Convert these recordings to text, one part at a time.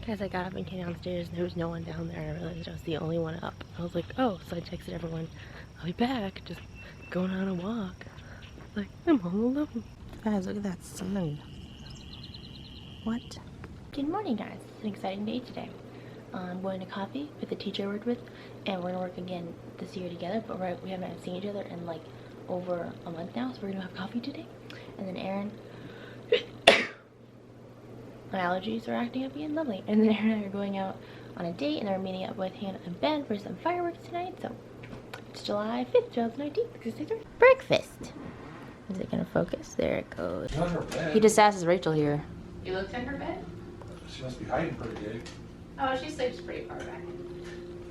Guys, I got up and came downstairs and there was no one down there, and I realized I was the only one up. I was like, oh, so I texted everyone, I'll be back, just going on a walk. Like, I'm all alone. Guys, look at that sun. What? Good morning, guys. It's an exciting day today. I'm going to coffee with the teacher I worked with, and we're gonna work again this year together, but we haven't seen each other in like over a month now, so we're gonna have coffee today. And then Aaron, my allergies are acting up again, lovely. And then Aaron and I are going out on a date, and then we're meeting up with Hannah and Ben for some fireworks tonight. So it's July 5th, 2019, breakfast. Is it gonna focus? There it goes. He just asked, is Rachel here? You looked at her bed? She must be hiding pretty good. Oh, she sleeps pretty far back.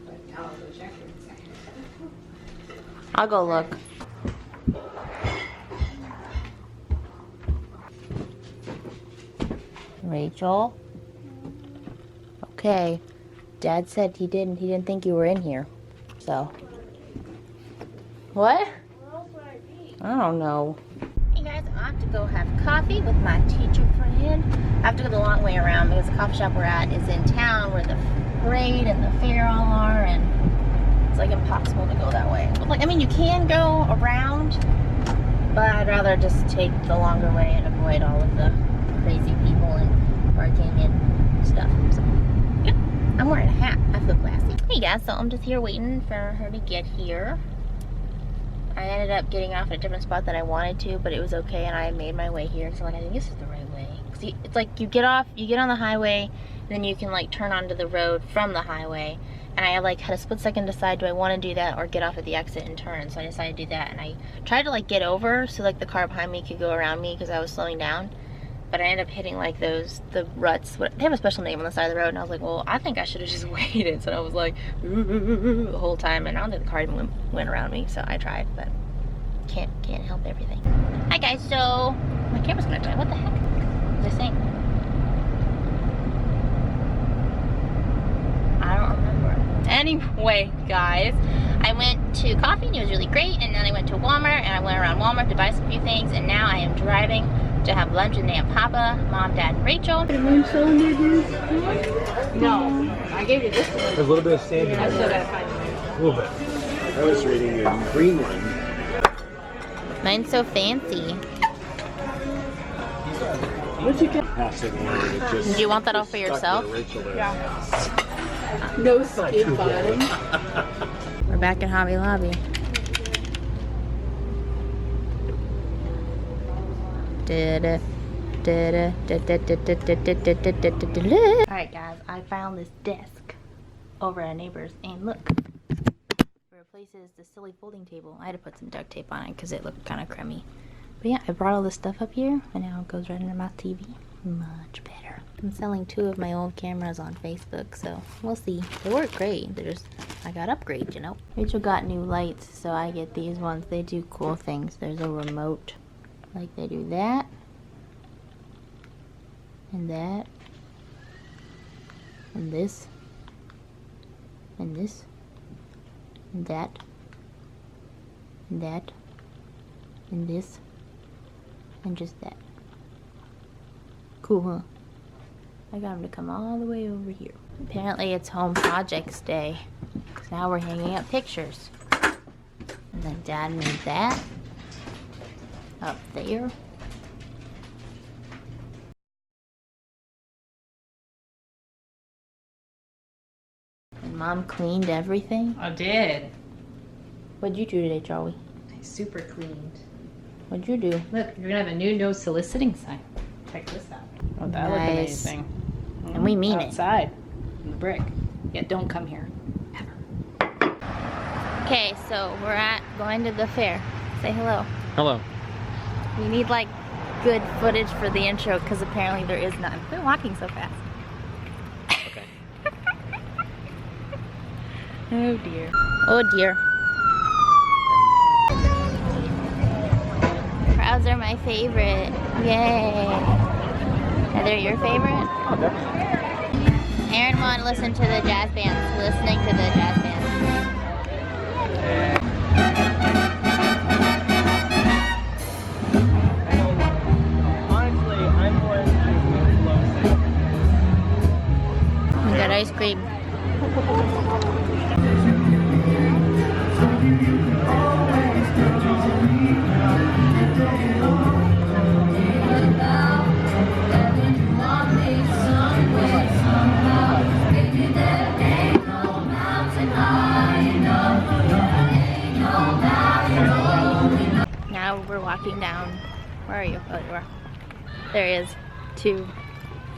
But I'll go check her in a second. I'll go look. Rachel? Okay. Dad said he didn't think you were in here. So. What? I don't know. Hey guys, I have to go have coffee with my teacher friend. I have to go the long way around because the coffee shop we're at is in town where the parade and the fair all are, and it's like impossible to go that way. Like, I mean, you can go around, but I'd rather just take the longer way and avoid all of the crazy people and parking and stuff. So, yeah, I'm wearing a hat. I feel classy. Hey guys, so I'm just here waiting for her to get here. I ended up getting off at a different spot than I wanted to, but it was okay, and I made my way here. So like, I think this is the right way. Cause it's like you get on the highway, and then you can like turn onto the road from the highway. And I like had a split second to decide, do I want to do that or get off at the exit and turn? So I decided to do that, and I tried to like get over so like the car behind me could go around me because I was slowing down. But I ended up hitting like the ruts. They have a special name on the side of the road, and I was like, well, I think I should have just waited. So I was like, ooh, the whole time, and I don't think the car even went around me. So I tried, but can't help everything. Hi guys, so my camera's gonna die. What the heck? What was I saying? I don't remember. Anyway, guys, I went to coffee and it was really great, and then I went to Walmart and I went around Walmart to buy some few things, and now I am driving to have lunch with Aunt Papa, Mom, Dad, and Rachel. No, I gave you this one. There's a little bit of sand in I still there. gotta find it. A little bit. I was reading a green one. Mine's so fancy. What'd you get? Do you want that all for yourself? Yeah. No skid bottom. We're back in Hobby Lobby. Alright guys, I found this desk over at a neighbor's, and look, it replaces the silly folding table. I had to put some duct tape on it because it looked kind of crummy. But yeah, I brought all this stuff up here, and now it goes right under my TV. Much better. I'm selling 2 of my old cameras on Facebook, so we'll see. They work great. They're just, I got upgrades, you know. Rachel got new lights, so I get these ones. They do cool things. There's a remote. Like, they do that. And that. And this. And this. And that. And that. And this. And just that. Cool, huh? I got him to come all the way over here. Apparently it's home projects day. So now we're hanging up pictures. And then Dad made that up there. And Mom cleaned everything. I did. What'd you do today, Charlie? I super cleaned. What'd you do? Look, you're gonna have a new no soliciting sign. Check this out. Oh, that looked Nice. amazing. And we mean it. Outside, in the brick. Yeah, don't come here. Ever. Okay, so we're going to the fair. Say hello. Hello. We need like good footage for the intro because apparently there is none. They're walking so fast. Okay. Oh dear. Oh dear. Crowds are my favorite. Yay. Are they your favorite? Oh, definitely. Aaron wanted to listen to the jazz bands. Listening to the jazz bands. Honestly, I'm more into slow singing. cream. Now we're walking down. Where are you? Oh, you are. There he is. 2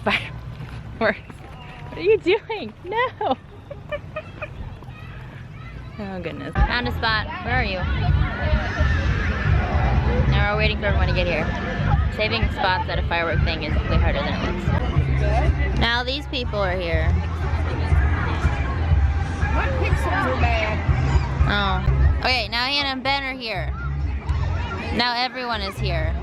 fireworks. What are you doing? No! Oh goodness. Found a spot. Where are you? Now we're waiting for everyone to get here. Saving spots at a firework thing is way harder than it looks. Now these people are here. My pixels are bad. Oh. Okay, now Hannah and Ben are here. Now everyone is here.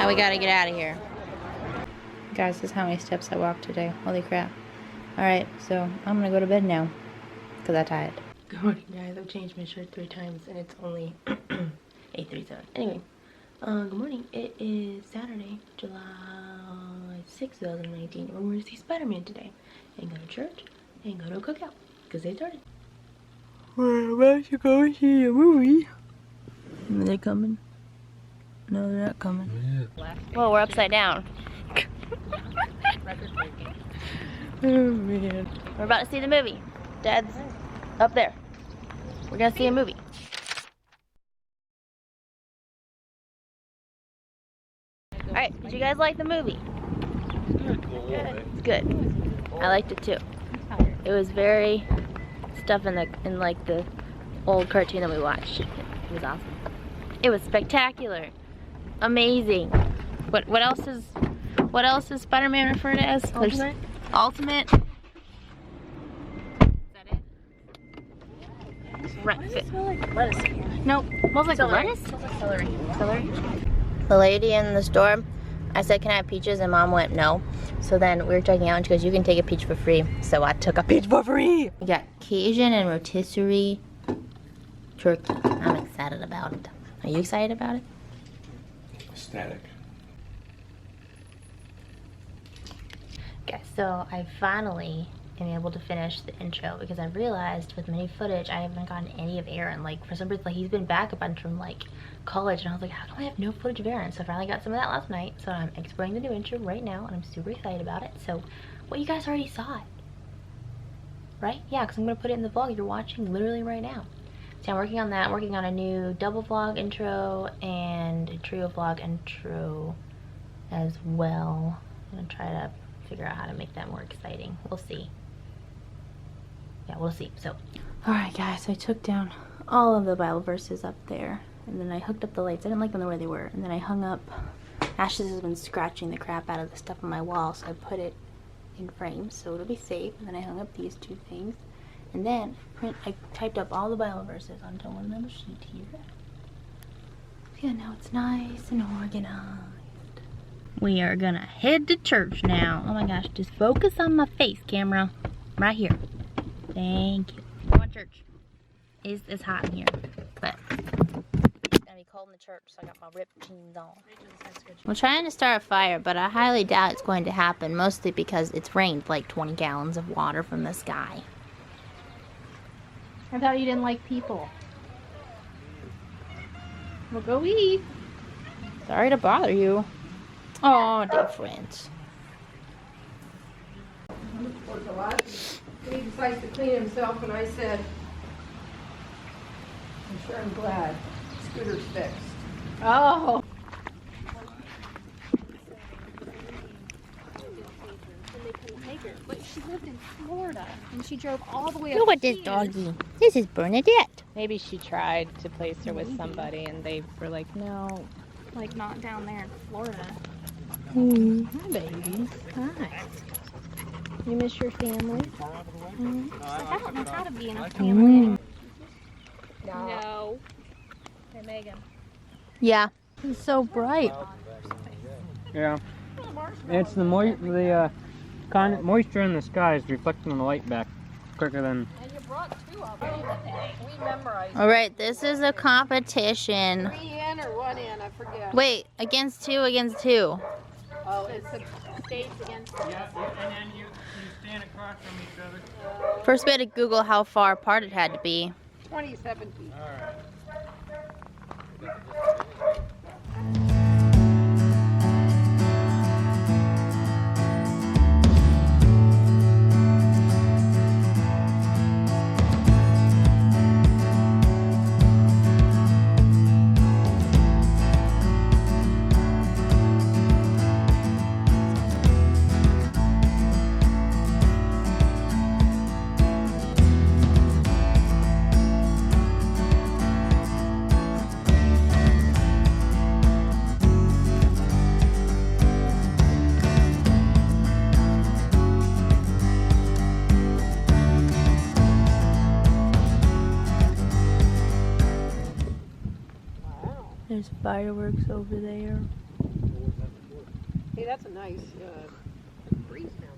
We gotta get out of here. Guys, this is how many steps I walked today. Holy crap. Alright, so I'm gonna go to bed now. Because I'm tired. Good morning, guys. I've changed my shirt 3 times and it's only 8:37. Anyway, good morning. It is Saturday, July 6th, 2019. We're going to see Spider-Man today. And go to church and go to a cookout. Because they started. We're about to go see a movie. Are they coming? No, they're not coming. Whoa, we're upside down. Oh man. We're about to see the movie. Dad's up there. We're gonna see a movie. Alright, did you guys like the movie? It's good. I liked it too. It was very stuff in like the old cartoon that we watched. It was awesome. It was spectacular. Amazing. What else is Spider-Man referred to as? Ultimate? Ultimate. Is that it? Right. Why does it smell like lettuce in here? Nope. Smells like Celery. lettuce? Smells like celery. Celery? The lady in the store, I said, can I have peaches? And Mom went, no. So then we were checking out and she goes, you can take a peach for free. So I took a peach for free. We got Cajun and rotisserie turkey. I'm excited about it. Are you excited about it? Static. Okay, so I finally am able to finish the intro because I realized with mini footage I haven't gotten any of Aaron. Like for some reason, like he's been back a bunch from like college and I was like, how come I have no footage of Aaron? So I finally got some of that last night. So I'm exporting the new intro right now and I'm super excited about it. So well, you guys already saw it, right? Yeah, because I'm gonna put it in the vlog you're watching literally right now. So I'm working on that. I'm working on a new double vlog intro and a trio vlog intro as well. I'm gonna try to figure out how to make that more exciting. We'll see. Yeah, we'll see. So, alright guys, I took down all of the Bible verses up there and then I hooked up the lights. I didn't like them the way they were. And then I hung up, Ashes has been scratching the crap out of the stuff on my wall, so I put it in frames so it'll be safe. And then I hung up these 2 things. And then I typed up all the Bible verses onto one little sheet here. Yeah, now it's nice and organized. We are gonna head to church now. Oh my gosh, just focus on my face, camera. Right here. Thank you. Go on church. It's hot in here, but it's gonna be cold in the church, so I got my ripped jeans on. I'm trying to start a fire, but I highly doubt it's going to happen, mostly because it's rained like 20 gallons of water from the sky. I thought you didn't like people. Well, go eat. Sorry to bother you. Oh, different. He decides to clean himself, and I said, I'm sure I'm glad. Scooter's fixed. Oh. They couldn't take her, but she lived in Florida, and she drove all the way up. Look at this doggy. This is Bernadette. Maybe she tried to place her with somebody, and they were like, no. Like, not down there in Florida. Hi, baby. Hi. You miss your family? She's like, I don't know how to be in a family. No. Hey, Megan. Yeah. It's so bright. Yeah. It's the moisture in the sky is reflecting on the light back quicker than. And you brought 2 of them. We memorized. All right, this is a competition. 3 in or 1 in, I forget. Wait, against two? Oh, it's a States against Yeah, and then you stand across from each other. First we had to Google how far apart it had to be. 27 feet. All right. There's fireworks over there. Hey, that's a nice breeze now.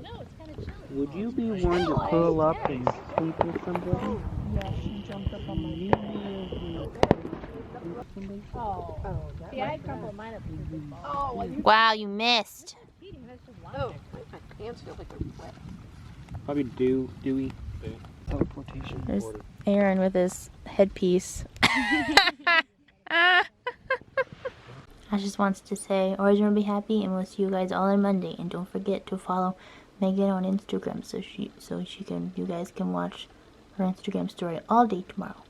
No, it's kind of chilly. Would you be one to curl up and sleep with somebody? Yeah, she jumped up on my Oh. See, I crumpled mine up. Oh, well, you. Wow, you missed. Oh, my pants feel like they're wet. Probably dewy teleportation. There's Aaron with his headpiece. I just wanted to say, always remember to be happy, and we'll see you guys all on Monday. And don't forget to follow Megan on Instagram so you guys can watch her Instagram story all day tomorrow.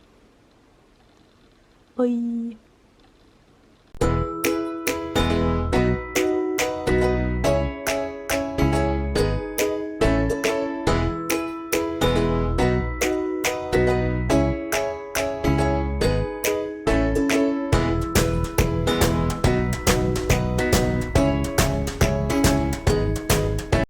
Bye.